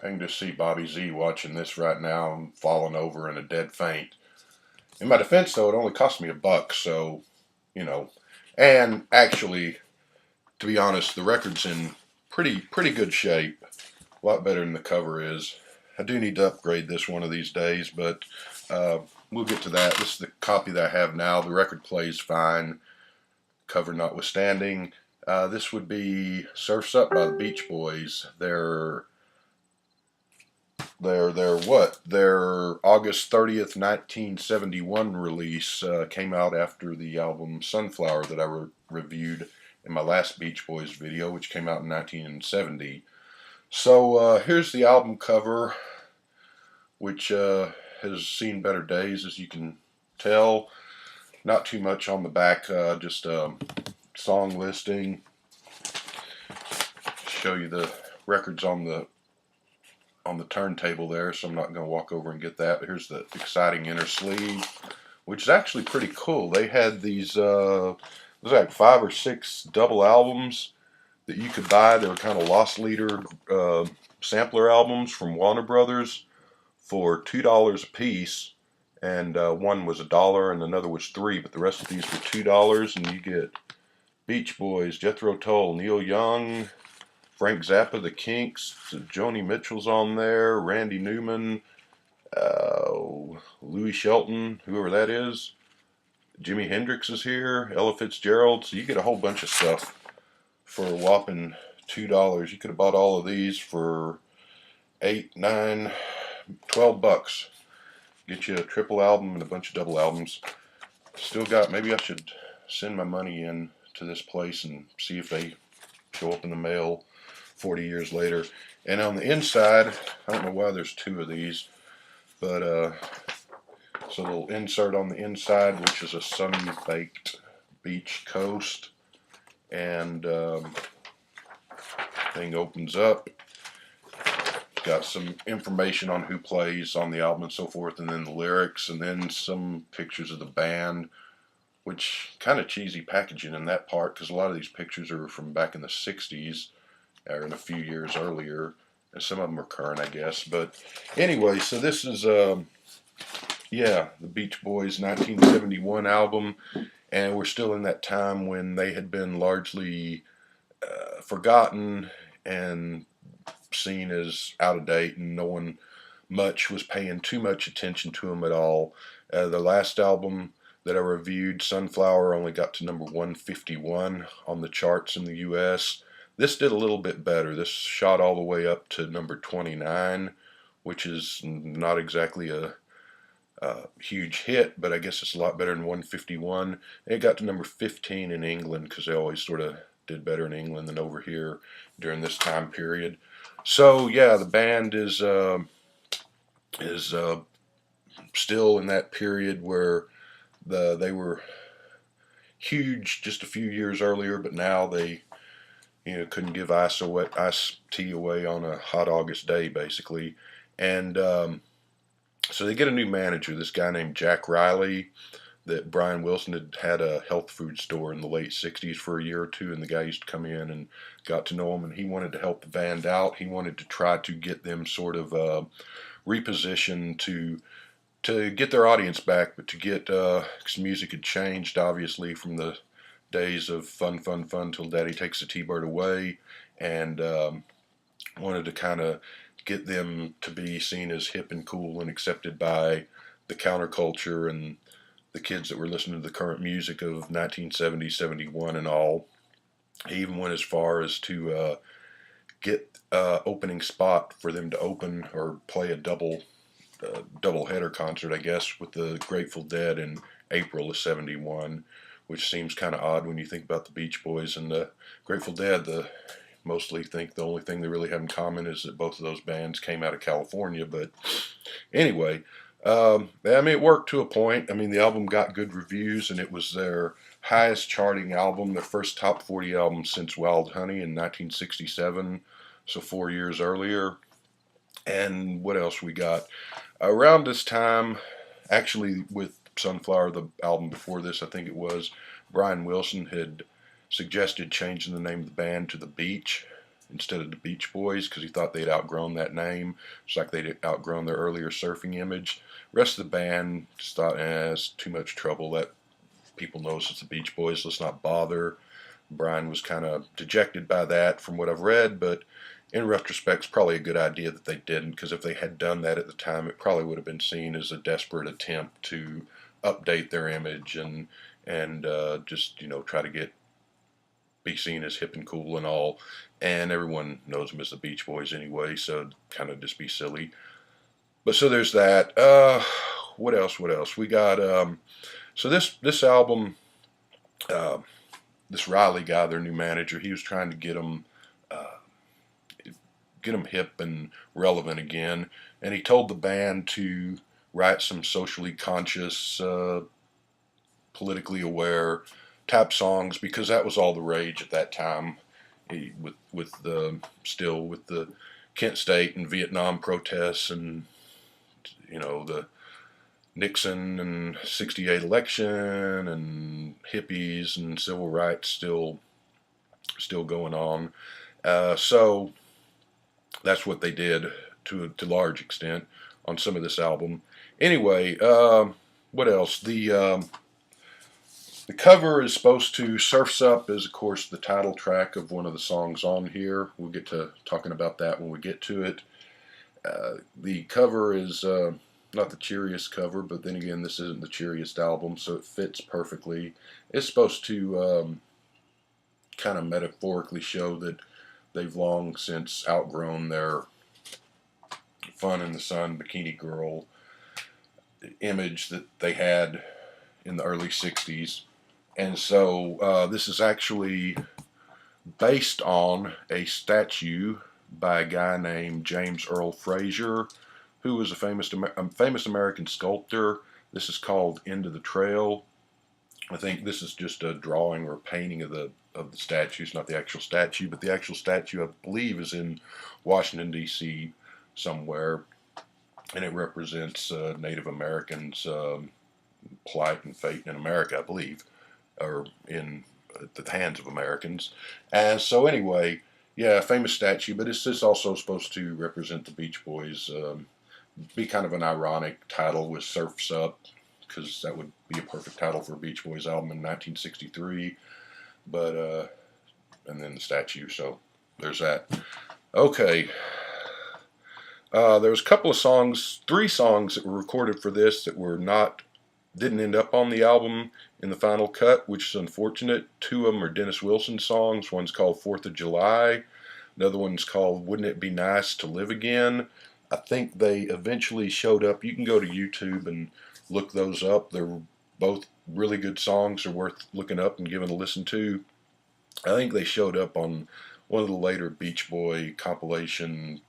I can just see Bobby Z watching this right now and falling over in a dead faint. In my defense, though, it only cost me $1, so you know. And actually, to be honest, the record's in pretty good shape. A lot better than the cover is. I do need to upgrade this one of these days, but uh, we'll get to that. This is the copy that I have now. The record plays fine, cover notwithstanding. This would be Surf's Up by the Beach Boys. Their August 30th, 1971 release came out after the album Sunflower that I reviewed in my last Beach Boys video, which came out in 1970. So here's the album cover, which has seen better days, as you can tell. Not too much on the back, just song listing. Show you the records on the turntable there, so I'm not going to walk over and get that. But here's the exciting inner sleeve, which is actually pretty cool. They had these, there's like 5 or 6 double albums that you could buy. They were kind of lost leader sampler albums from Warner Brothers for $2 a piece, and one was $1 and another was $3, but the rest of these were $2, and you get Beach Boys, Jethro Tull, Neil Young, Frank Zappa, The Kinks, Joni Mitchell's on there, Randy Newman, Louis Shelton, whoever that is, Jimi Hendrix is here, Ella Fitzgerald. So you get a whole bunch of stuff for a whopping $2. You could have bought all of these for 8, 9, $12. Get you a triple album and a bunch of double albums. Still got, maybe I should send my money in to this place and see if they show up in the mail 40 years later. And on the inside, I don't know why there's 2 of these, but so a little insert on the inside, which is a sun-baked beach coast, and thing opens up. Got some information on who plays on the album and so forth, and then the lyrics, and then some pictures of the band, which kind of cheesy packaging in that part, because a lot of these pictures are from back in the 60s, or in a few years earlier, and some of them are current, I guess. But anyway, so this is, yeah, the Beach Boys 1971 album, and we're still in that time when they had been largely forgotten and seen as out of date, and no one much was paying too much attention to them at all. The last album that I reviewed, Sunflower, only got to number 151 on the charts in the US. This did a little bit better. This shot all the way up to number 29, which is not exactly a huge hit, but I guess it's a lot better than 151. And it got to number 15 in England, because they always sort of did better in England than over here during this time period. So yeah, the band is still in that period where they were huge just a few years earlier, but now they couldn't give iced tea away on a hot August day, basically. And so they get a new manager, this guy named Jack Riley, that Brian Wilson had a health food store in the late 60s for a year or two, and the guy used to come in and got to know him, and he wanted to help the band out. He wanted to try to get them sort of repositioned to get their audience back, but to get, because music had changed, obviously, from the days of fun, fun, fun till Daddy Takes the T-Bird Away, and wanted to kind of get them to be seen as hip and cool and accepted by the counterculture and the kids that were listening to the current music of 1970, 71 and all. He even went as far as to get opening spot for them to open or play a double header concert, I guess, with the Grateful Dead in April of 71, which seems kind of odd when you think about the Beach Boys and the Grateful Dead. Mostly think the only thing they really have in common is that both of those bands came out of California. But anyway, I mean, it worked to a point. I mean, the album got good reviews, and it was their highest charting album, their first top 40 album since Wild Honey in 1967, so 4 years earlier. And what else we got? Around this time, actually with Sunflower, the album before this, I think it was, Brian Wilson had suggested changing the name of the band to The Beach, instead of the Beach Boys because he thought they'd outgrown that name. It's like they'd outgrown their earlier surfing image. The rest of the band just thought, it's too much trouble. That people knows it's the Beach Boys. Let's not bother. Brian was kind of dejected by that from what I've read, but in retrospect, it's probably a good idea that they didn't, because if they had done that at the time, it probably would have been seen as a desperate attempt to update their image and just try to be seen as hip and cool and all. And everyone knows them as the Beach Boys anyway, so kind of just be silly. But so there's that. What else? What else? We got so this album. This Riley guy, their new manager, he was trying to get them hip and relevant again, and he told the band to write some socially conscious, politically aware type songs because that was all the rage at that time. With the Kent State and Vietnam protests and the Nixon and '68 election and hippies and civil rights still going on. So that's what they did to a large extent on some of this album. Anyway, what else? The cover is supposed to, Surf's Up is of course the title track of one of the songs on here. We'll get to talking about that when we get to it. The cover is not the cheeriest cover, but then again, this isn't the cheeriest album, so it fits perfectly. It's supposed to kind of metaphorically show that they've long since outgrown their fun in the sun bikini girl image that they had in the early 60s. And so this is actually based on a statue by a guy named James Earl Frazier, who was a famous American sculptor. This is called Into the Trail. I think this is just a drawing or a painting of the statue. It's not the actual statue, but the actual statue, I believe, is in Washington, D.C. somewhere, and it represents Native Americans' plight and fate in America, I believe, or in the hands of Americans. And so anyway, yeah, famous statue, but it's just also supposed to represent the Beach Boys. Be kind of an ironic title with Surf's Up, because that would be a perfect title for a Beach Boys album in 1963. But and then the statue, so there's that. Okay. There was a couple of songs, 3 songs that were recorded for this that didn't end up on the album in the final cut, which is unfortunate. 2 of them are Dennis Wilson songs. One's called 4th of July. Another one's called Wouldn't It Be Nice to Live Again. I think they eventually showed up. You can go to YouTube and look those up. They're both really good songs. They're worth looking up and giving a listen to. I think they showed up on one of the later Beach Boy compilation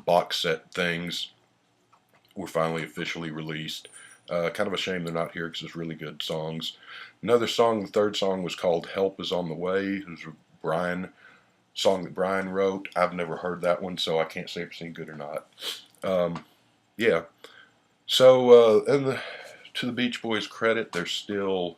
box set things. Were finally officially released. Kind of a shame they're not here because it's really good songs. Another song, the 3rd song, was called Help Is on the Way. It was a song that Brian wrote. I've never heard that one, so I can't say if it's any good or not. Yeah. So, to the Beach Boys' credit, they're still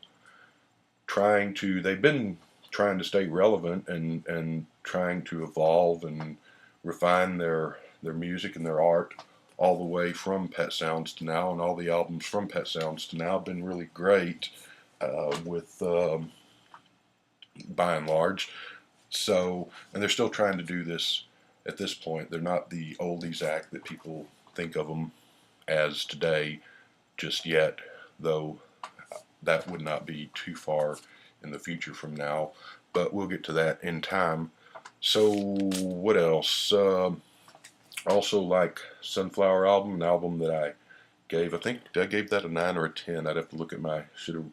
they've been trying to stay relevant and trying to evolve and refine their music and their art all the way from Pet Sounds to now, and all the albums from Pet Sounds to now have been really great by and large. So, and they're still trying to do this at this point. They're not the oldies act that people think of them as today just yet, though that would not be too far in the future from now, but we'll get to that in time. So what else? Also like Sunflower Album, an album that I think I gave that a 9 or a 10. I'd have to look at should have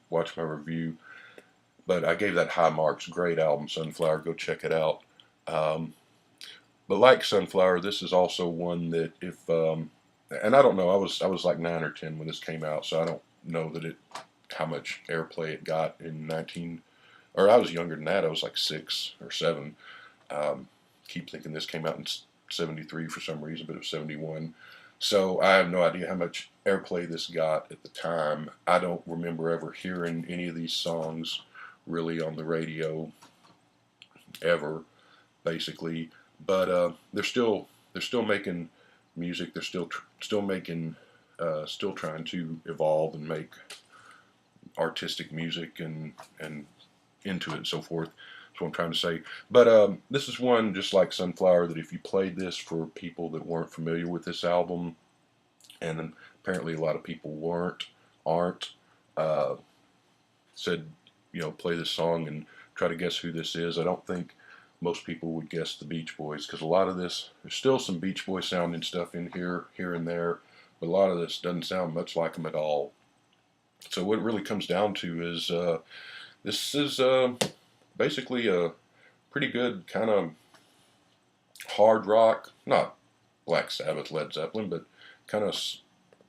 watched my review, but I gave that high marks. Great album, Sunflower. Go check it out. But like Sunflower, this is also one that and I don't know, I was like 9 or 10 when this came out, so I don't know how much airplay it got in I was younger than that. I was like 6 or 7. Keep thinking this came out in 73 for some reason, but it was 71. So I have no idea how much airplay this got at the time. I don't remember ever hearing any of these songs really on the radio ever. basically. But they're still making music. They're still making still trying to evolve and make artistic music and into it and so forth. That's what I'm trying to say. But this is one just like Sunflower that if you played this for people that weren't familiar with this album, and then apparently a lot of people aren't, uh, said, play this song and try to guess who this is. I don't think most people would guess the Beach Boys because a lot of this, there's still some Beach Boy sounding stuff in here and there, but a lot of this doesn't sound much like them at all. So what it really comes down to is this is basically a pretty good kind of hard rock, not Black Sabbath, Led Zeppelin, but kind of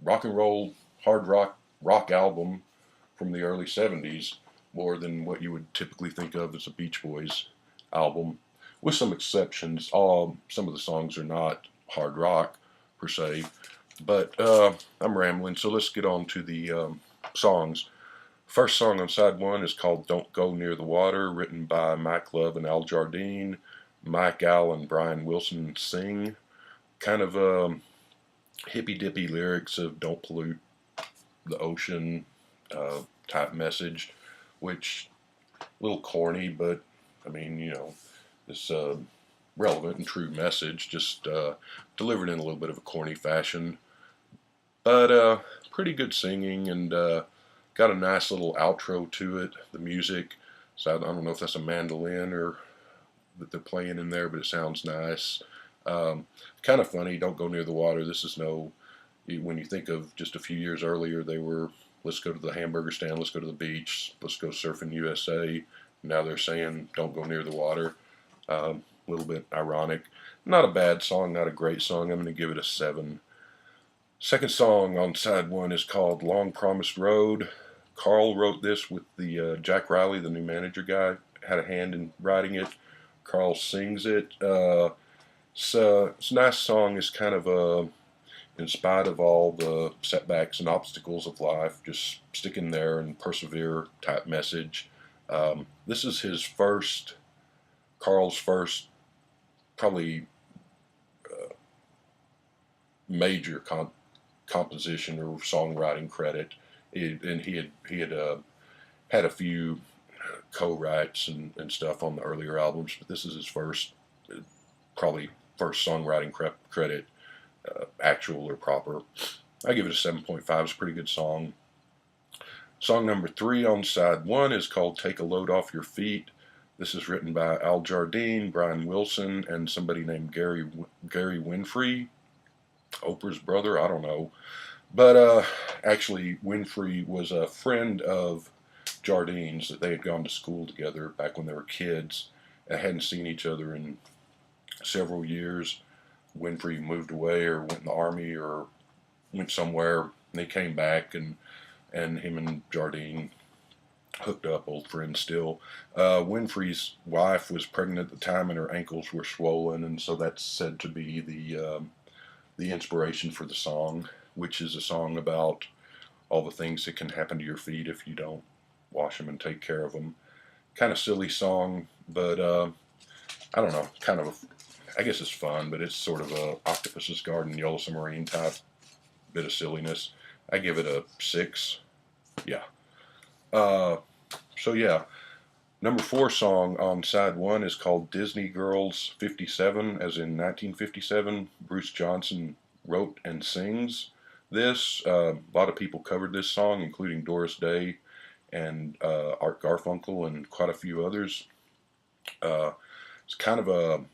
rock and roll, hard rock album from the early 70s, more than what you would typically think of as a Beach Boys album, with some exceptions. Some of the songs are not hard rock per se, but I'm rambling, so let's get on to the songs. First song on side one is called Don't Go Near the Water, written by Mike Love and Al Jardine. Mike, Al, and Brian Wilson sing. Kind of hippy-dippy lyrics of don't pollute the ocean type message, which a little corny, but I mean, it's a relevant and true message, just delivered in a little bit of a corny fashion. But pretty good singing and got a nice little outro to it. The music, so I don't know if that's a mandolin or that they're playing in there, but it sounds nice. Kind of funny. Don't go near the water. This is when you think of just a few years earlier, they were, let's go to the hamburger stand, let's go to the beach, let's go surfing USA. Now they're saying don't go near the water. A little bit ironic. Not a bad song, not a great song. I'm going to give it a 7. Second song on side one is called Long Promised Road. Carl wrote this with the Jack Riley, the new manager guy, had a hand in writing it. Carl sings it. It's a nice song. It's kind of in spite of all the setbacks and obstacles of life, just stick in there and persevere type message. This is Carl's first, probably major composition or songwriting credit. And he had had a few co-writes and stuff on the earlier albums, but this is his probably first songwriting credit, actual or proper. I give it a 7.5. It's a pretty good song. Song number 3 on side 1 is called Take a Load Off Your Feet. This is written by Al Jardine, Brian Wilson, and somebody named Gary Winfrey, Oprah's brother, I don't know. But actually, Winfrey was a friend of Jardine's that they had gone to school together back when they were kids and hadn't seen each other in several years. Winfrey moved away or went in the army or went somewhere, and they came back, and him and Jardine hooked up, old friends still. Winfrey's wife was pregnant at the time, and her ankles were swollen, and so that's said to be the inspiration for the song, which is a song about all the things that can happen to your feet if you don't wash them and take care of them. Kind of silly song, but I don't know, I guess it's fun, but it's sort of a Octopus's Garden, Yellow Submarine type bit of silliness. I give it a 6. Yeah. So yeah, number 4 song on side 1 is called Disney Girls 57, as in 1957. Bruce Johnson wrote and sings this. A lot of people covered this song, including Doris Day and Art Garfunkel and quite a few others. It's kind of a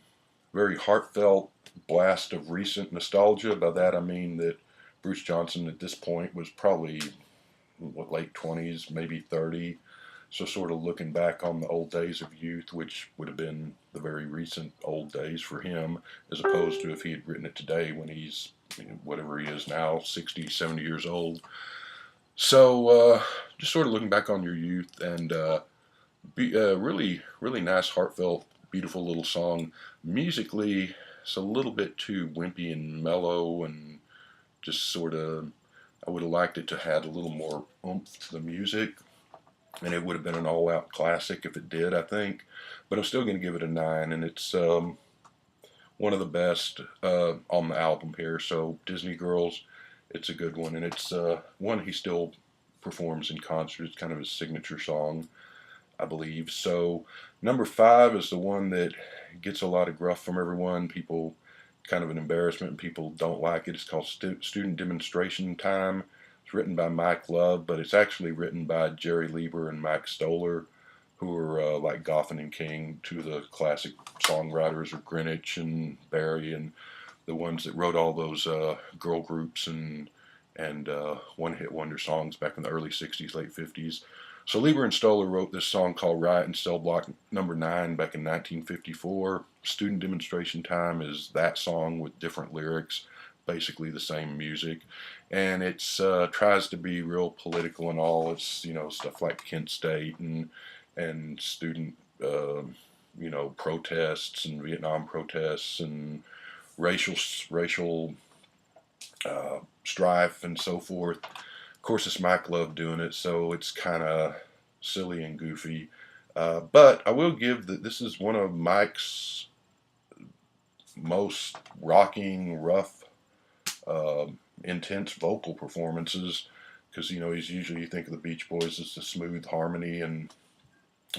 very heartfelt blast of recent nostalgia. By that I mean that Bruce Johnson at this point was probably late 20s, maybe 30. So sort of looking back on the old days of youth, which would have been the very recent old days for him, as opposed to if he had written it today when he's, whatever he is now, 60, 70 years old. So just sort of looking back on your youth, and really, really nice, heartfelt, beautiful little song. Musically, it's a little bit too wimpy and mellow, and just sort of, I would have liked it to have a little more oomph to the music. and it would have been an all-out classic if it did, I think. But I'm still going to give it a 9, and it's one of the best on the album here. So Disney Girls, it's a good one, and it's one he still performs in concert. It's kind of his signature song, I believe. So number 5 is the one that gets a lot of gruff from everyone. People, kind of an embarrassment, and people don't like it. It's called Student Demonstration Time. It's written by Mike Love, but it's actually written by Jerry Lieber and Mike Stoller, who are like Goffin and King, two of the classic songwriters of Greenwich and Barry, and the ones that wrote all those girl groups and one-hit wonder songs back in the early '60s, late '50s. So Lieber and Stoller wrote this song called Riot in Cell Block Number 9 back in 1954. Student Demonstration Time is that song with different lyrics, basically the same music, and it's tries to be real political and all. It's, you know, stuff like Kent State and student protests and Vietnam protests and racial strife and so forth. Of course, it's Mike Love doing it, so it's kind of silly and goofy. But I will give that this is one of Mike's most rocking, rough, uh, intense vocal performances. Because, you know, he's usually, you think of the Beach Boys as the smooth harmony and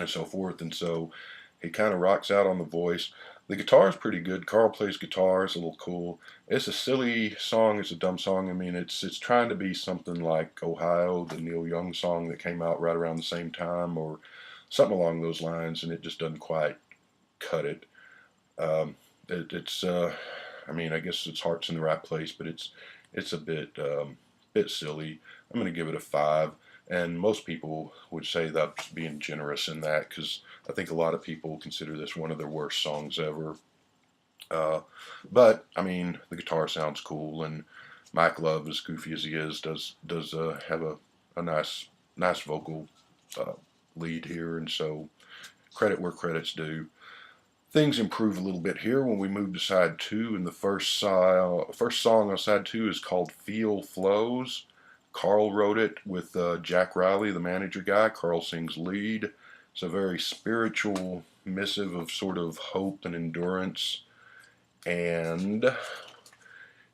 so forth. And so he kind of rocks out on the voice. The guitar is pretty good. Carl plays guitar. It's a little cool. It's a silly song. It's a dumb song. I mean, it's trying to be something like Ohio, the Neil Young song that came out right around the same time, or something along those lines, and it just doesn't quite cut it. It's I mean, I guess its heart's in the right place, but it's a bit silly. I'm going to give it a 5. And most people would say that's being generous in that, because I think a lot of people consider this one of their worst songs ever. Uh, but I mean, the guitar sounds cool, and Mike Love, as goofy as he is, does have a nice vocal uh, lead here, and so credit where credit's due. Things improve a little bit here when we move to side 2, and the first song on side 2 is called Feel Flows. Carl wrote it with Jack Riley, the manager guy. Carl sings lead. It's a very spiritual missive of sort of hope and endurance, and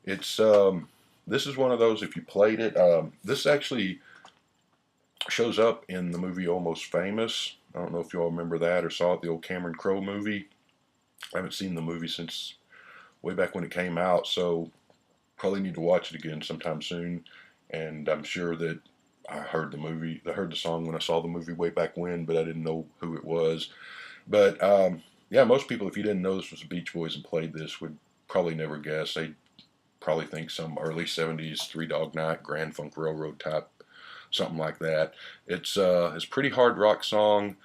it's this is one of those, if you played it, this actually shows up in the movie Almost Famous. I don't know if you all remember that or saw it, the old Cameron Crowe movie. I haven't seen the movie since way back when it came out, so probably need to watch it again sometime soon. And I'm sure that I heard the song when I saw the movie way back when, but I didn't know who it was. But yeah, most people, if you didn't know this was the Beach Boys and played this, would probably never guess. They'd probably think some early '70s Three Dog Night, Grand Funk Railroad type, something like that. It's a pretty hard rock song.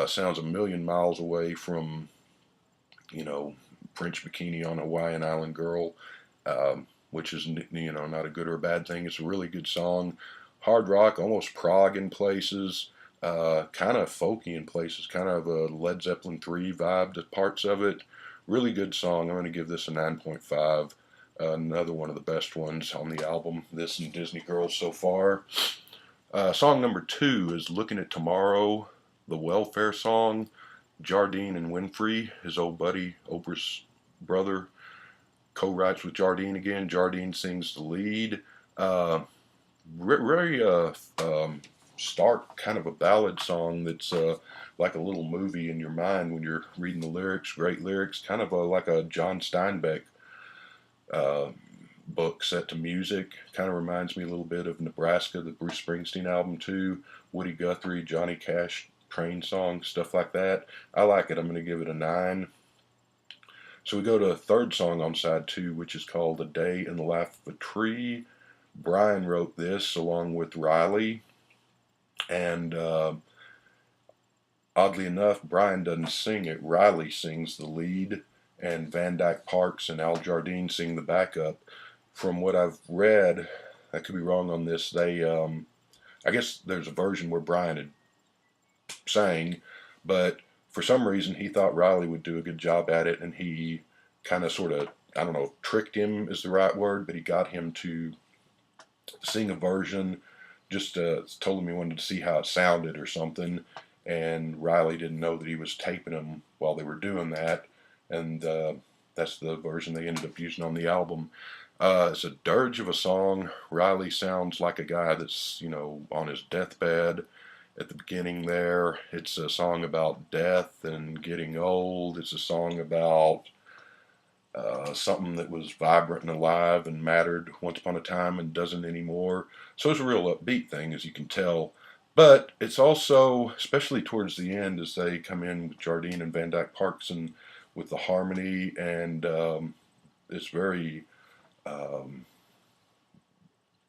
Sounds a million miles away from, you know, French Bikini on a Hawaiian Island Girl, which is, you know, not a good or a bad thing. It's a really good song. Hard rock, almost prog in places, kind of folky in places, kind of a Led Zeppelin 3 vibe to parts of it. Really good song. I'm going to give this a 9.5. Another one of the best ones on the album, this and Disney Girls so far. Song number 2 is Looking at Tomorrow, the welfare song. Jardine and Winfrey, his old buddy, Oprah's brother, co-writes with Jardine again. Jardine sings the lead. Very stark, kind of a ballad song that's like a little movie in your mind when you're reading the lyrics. Great lyrics, kind of like a John Steinbeck uh, book set to music. Kind of reminds me a little bit of Nebraska, the Bruce Springsteen album too. Woody Guthrie, Johnny Cash train song, stuff like that. I like it. I'm going to give it a 9. So we go to a third song on side 2, which is called A Day in the Life of a Tree. Brian wrote this along with Riley, and oddly enough, Brian doesn't sing it. Riley sings the lead, and Van Dyke Parks and Al Jardine sing the backup. From what I've read, I could be wrong on this, I guess there's a version where Brian had sang, but for some reason he thought Riley would do a good job at it, and he kind of sort of, I don't know, tricked him is the right word, but he got him to sing a version just told him he wanted to see how it sounded or something, and Riley didn't know that he was taping them while they were doing that, and that's the version they ended up using on the album. It's a dirge of a song. Riley sounds like a guy that's, on his deathbed at the beginning there. It's a song about death and getting old. It's a song about something that was vibrant and alive and mattered once upon a time and doesn't anymore. So it's a real upbeat thing, as you can tell. But it's also, especially towards the end, as they come in with Jardine and Van Dyke Parks and with the harmony, and it's very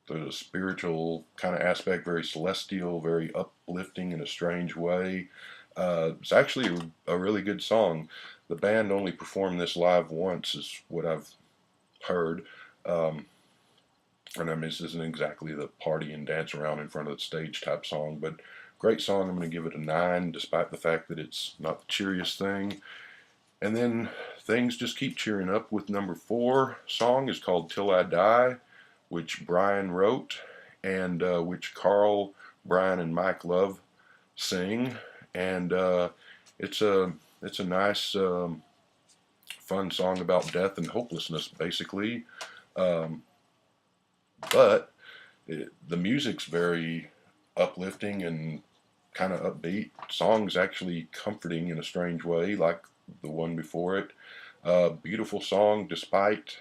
there's a spiritual kind of aspect, very celestial, very uplifting in a strange way. It's actually a really good song. The band only performed this live once, is what I've heard. Um, and I mean, this isn't exactly the party and dance around in front of the stage type song, but great song. I'm going to give it a 9, despite the fact that it's not the cheeriest thing. And then things just keep cheering up with number 4 song is called Till I Die, which Brian wrote, and which Carl, Brian, and Mike Love sing. And it's a nice, fun song about death and hopelessness, basically. Um, but the music's very uplifting and kind of upbeat. Song's actually comforting in a strange way, like the one before it. Beautiful song, despite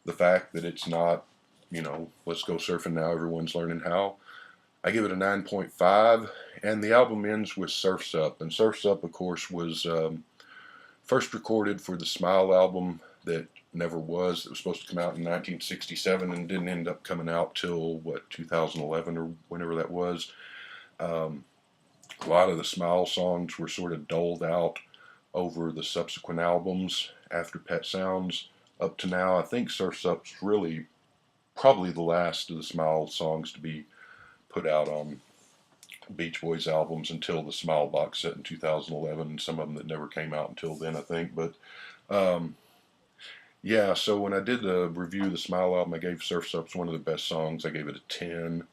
the fact that it's not, let's go surfing now, everyone's learning how. I give it a 9.5, and the album ends with Surf's Up. And Surf's Up, of course, was first recorded for the Smile album that never was. It was supposed to come out in 1967 and didn't end up coming out till, 2011 or whenever that was. A lot of the Smile songs were sort of doled out over the subsequent albums after Pet Sounds. Up to now, I think Surf's Up's really probably the last of the Smile songs to be put out on Beach Boys albums until the Smile box set in 2011, and some of them that never came out until then, I think. But yeah, so when I did the review of the Smile album, I gave Surf's Up's one of the best songs. I gave it a 10.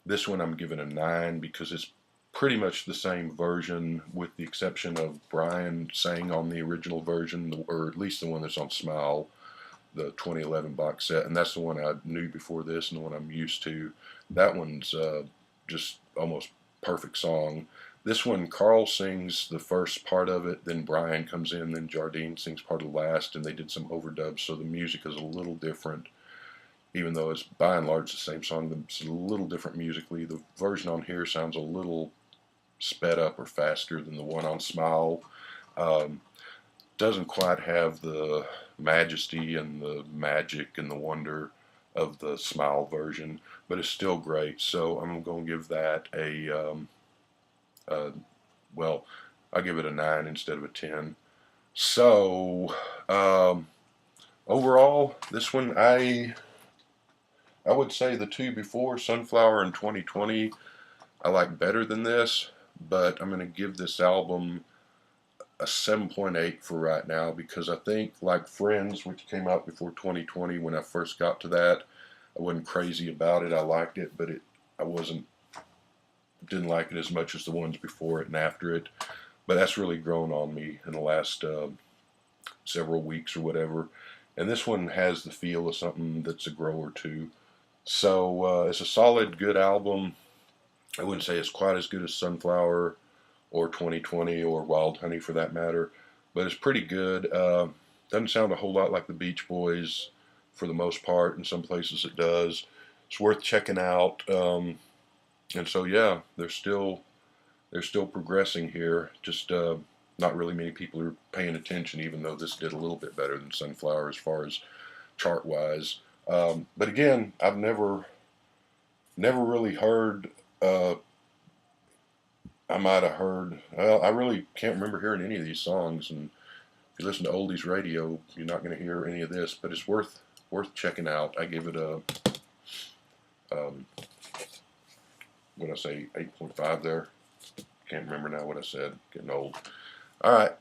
This one I'm giving a 9 because it's pretty much the same version, with the exception of Brian sang on the original version, or at least the one that's on Smile, the 2011 box set, and that's the one I knew before this and the one I'm used to. That one's just almost perfect song. This one, Carl sings the first part of it, then Brian comes in, then Jardine sings part of the last, and they did some overdubs, so the music is a little different, even though it's by and large the same song. It's a little different musically. The version on here sounds a little sped up or faster than the one on Smile. Doesn't quite have the majesty and the magic and the wonder of the Smile version, but it's still great. So I'm going to give that well, I'll give it a 9 instead of a 10. So overall, this one I would say the two before, Sunflower and 2020, I like better than this, but I'm going to give this album a 7.8 for right now, because I think, like Friends, which came out before 2020, when I first got to that, I wasn't crazy about it. I liked it, but didn't like it as much as the ones before it and after it. But that's really grown on me in the last several weeks or whatever. And this one has the feel of something that's a grower too. So it's a solid, good album. I wouldn't say it's quite as good as Sunflower or 2020 or Wild Honey for that matter, but it's pretty good. Doesn't sound a whole lot like the Beach Boys for the most part. In some places it does. It's worth checking out. And so yeah, they're still progressing here. Just not really many people are paying attention, even though this did a little bit better than Sunflower as far as chart wise. But again, I've never really heard. I might have heard. Well, I really can't remember hearing any of these songs. And if you listen to oldies radio, you're not going to hear any of this. But it's worth checking out. I give it a what I say, 8.5 there. Can't remember now what I said. Getting old. All right.